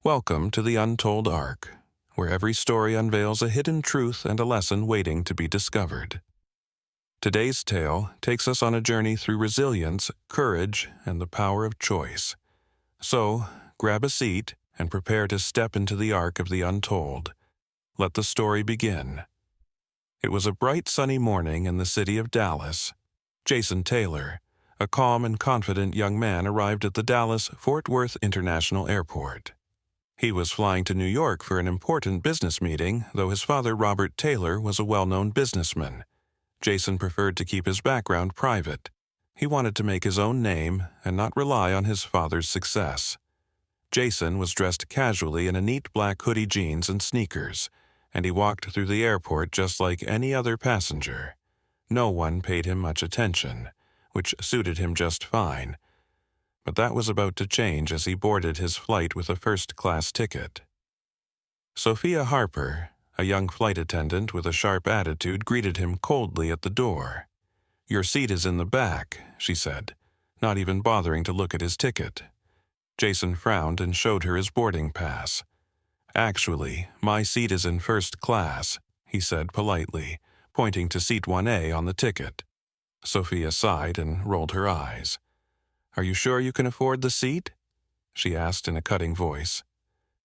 Welcome to the Untold Arc, where every story unveils a hidden truth and a lesson waiting to be discovered. Today's tale takes us on a journey through resilience, courage, and the power of choice. So, grab a seat and prepare to step into the arc of the untold. Let the story begin. It was a bright sunny morning in the city of Dallas. Jason Taylor, a calm and confident young man, arrived at the Dallas-Fort Worth International Airport. He was flying to New York for an important business meeting, though his father, Robert Taylor, was a well-known businessman. Jason preferred to keep his background private. He wanted to make his own name and not rely on his father's success. Jason was dressed casually in a neat black hoodie, jeans, and sneakers, and he walked through the airport just like any other passenger. No one paid him much attention, which suited him just fine. But that was about to change as he boarded his flight with a first-class ticket. Sophia Harper, a young flight attendant with a sharp attitude, greeted him coldly at the door. "Your seat is in the back," she said, not even bothering to look at his ticket. Jason frowned and showed her his boarding pass. "Actually, my seat is in first class," he said politely, pointing to seat 1A on the ticket. Sophia sighed and rolled her eyes. "Are you sure you can afford the seat?" she asked in a cutting voice.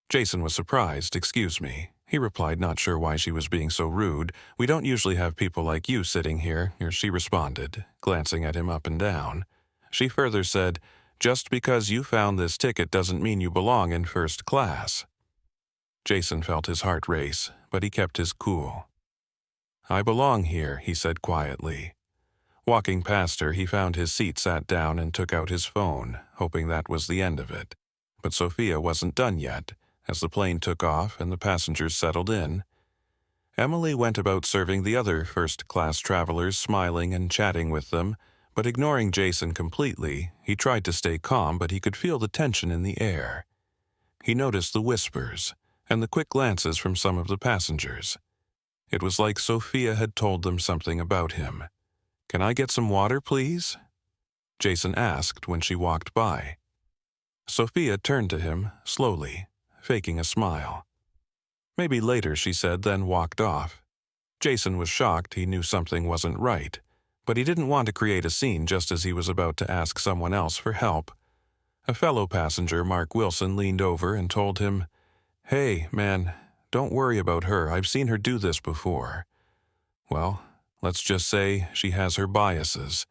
Jason was surprised. "Excuse me," he replied, not sure why she was being so rude. "We don't usually have people like you sitting here," she responded, glancing at him up and down. She further said, "Just because you found this ticket doesn't mean you belong in first class." Jason felt his heart race, but he kept his cool. "I belong here," he said quietly. Walking past her, he found his seat, sat down, and took out his phone, hoping that was the end of it. But Sophia wasn't done yet. As the plane took off and the passengers settled in, Emily went about serving the other first-class travelers, smiling and chatting with them, but ignoring Jason completely. He tried to stay calm, but he could feel the tension in the air. He noticed the whispers and the quick glances from some of the passengers. It was like Sophia had told them something about him. "Can I get some water, please?" Jason asked when she walked by. Sophia turned to him, slowly, faking a smile. "Maybe later," she said, then walked off. Jason was shocked. He knew something wasn't right, but he didn't want to create a scene just as he was about to ask someone else for help. A fellow passenger, Mark Wilson, leaned over and told him, "Hey, man, don't worry about her. I've seen her do this before." "Well, let's just say she has her biases."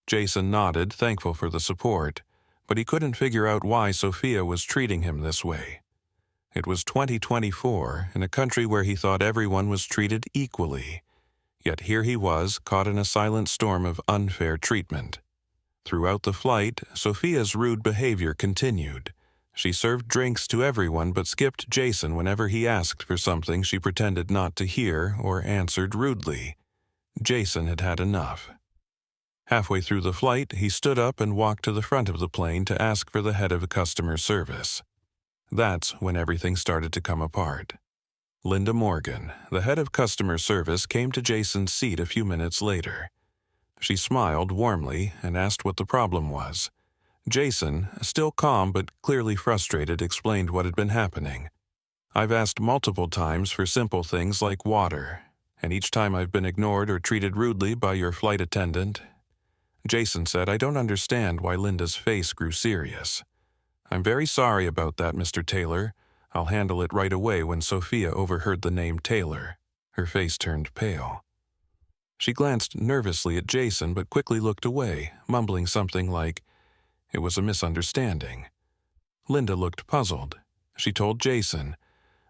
Jason nodded, thankful for the support, but he couldn't figure out why Sophia was treating him this way. It was 2024, in a country where he thought everyone was treated equally. Yet here he was, caught in a silent storm of unfair treatment. Throughout the flight, Sophia's rude behavior continued. She served drinks to everyone but skipped Jason whenever he asked for something she pretended not to hear or answered rudely. Jason had had enough. Halfway through the flight, he stood up and walked to the front of the plane to ask for the head of customer service. That's when everything started to come apart. Linda Morgan, the head of customer service, came to Jason's seat a few minutes later. She smiled warmly and asked what the problem was. Jason, still calm but clearly frustrated, explained what had been happening. "I've asked multiple times for simple things like water, and each time I've been ignored or treated rudely by your flight attendant." Jason said, "I don't understand why." Linda's face grew serious. "I'm very sorry about that, Mr. Taylor. I'll handle it right away." When Sophia overheard the name Taylor, her face turned pale. She glanced nervously at Jason but quickly looked away, mumbling something like, "It was a misunderstanding." Linda looked puzzled. She told Jason,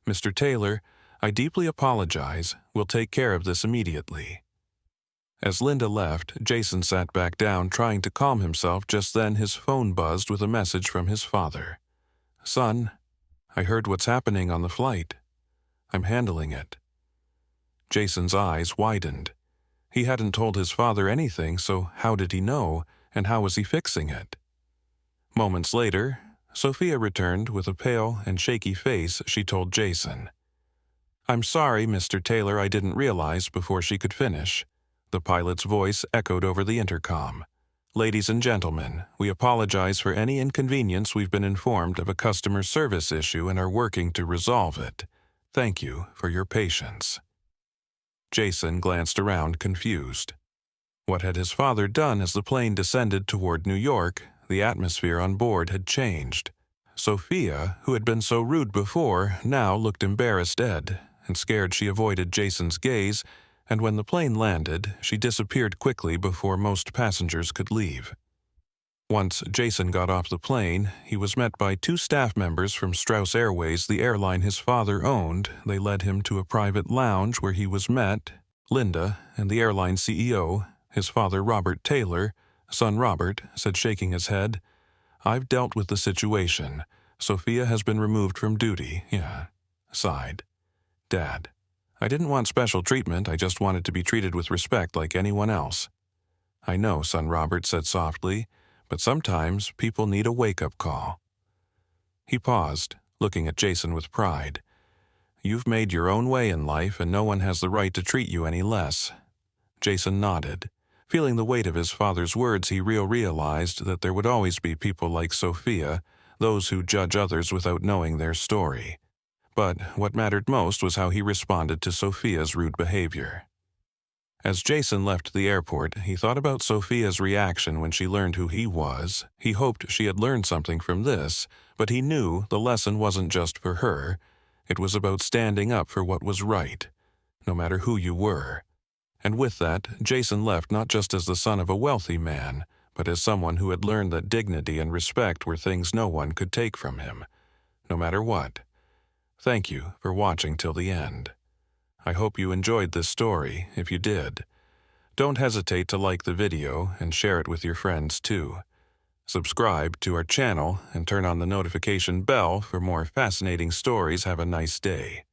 "Mr. Taylor, I deeply apologize. We'll take care of this immediately." As Linda left, Jason sat back down, trying to calm himself. Just then his phone buzzed with a message from his father. "Son, I heard what's happening on the flight. I'm handling it." Jason's eyes widened. He hadn't told his father anything, so how did he know, and how was he fixing it? Moments later, Sophia returned with a pale and shaky face. She told Jason, "I'm sorry, Mr. Taylor, I didn't realize." Before she could finish, the pilot's voice echoed over the intercom. Ladies and gentlemen, we apologize for any inconvenience. We've been informed of a customer service issue and are working to resolve it. Thank you for your patience. Jason glanced around confused. What had his father done as the plane descended toward New York? The atmosphere on board had changed. Sophia, who had been so rude before, now looked embarrassed and scared. She avoided Jason's gaze, and when the plane landed, she disappeared quickly before most passengers could leave. Once Jason got off the plane, he was met by two staff members from Strauss Airways, the airline his father owned. They led him to a private lounge where he was met, Linda, and the airline CEO, his father Robert Taylor. Son Robert said, shaking his head, "I've dealt with the situation. Sophia has been removed from duty." Yeah, sighed. Dad, "I didn't want special treatment. I just wanted to be treated with respect like anyone else." "I know," son Robert said softly, "but sometimes people need a wake-up call." He paused, looking at Jason with pride. "You've made your own way in life, and no one has the right to treat you any less." Jason nodded. Feeling the weight of his father's words, he realized that there would always be people like Sophia, those who judge others without knowing their story. But what mattered most was how he responded to Sophia's rude behavior. As Jason left the airport, he thought about Sophia's reaction when she learned who he was. He hoped she had learned something from this, but he knew the lesson wasn't just for her. It was about standing up for what was right, no matter who you were. And with that, Jason left not just as the son of a wealthy man, but as someone who had learned that dignity and respect were things no one could take from him, no matter what. Thank you for watching till the end. I hope you enjoyed this story. If you did, don't hesitate to like the video and share it with your friends too. Subscribe to our channel and turn on the notification bell for more fascinating stories. Have a nice day.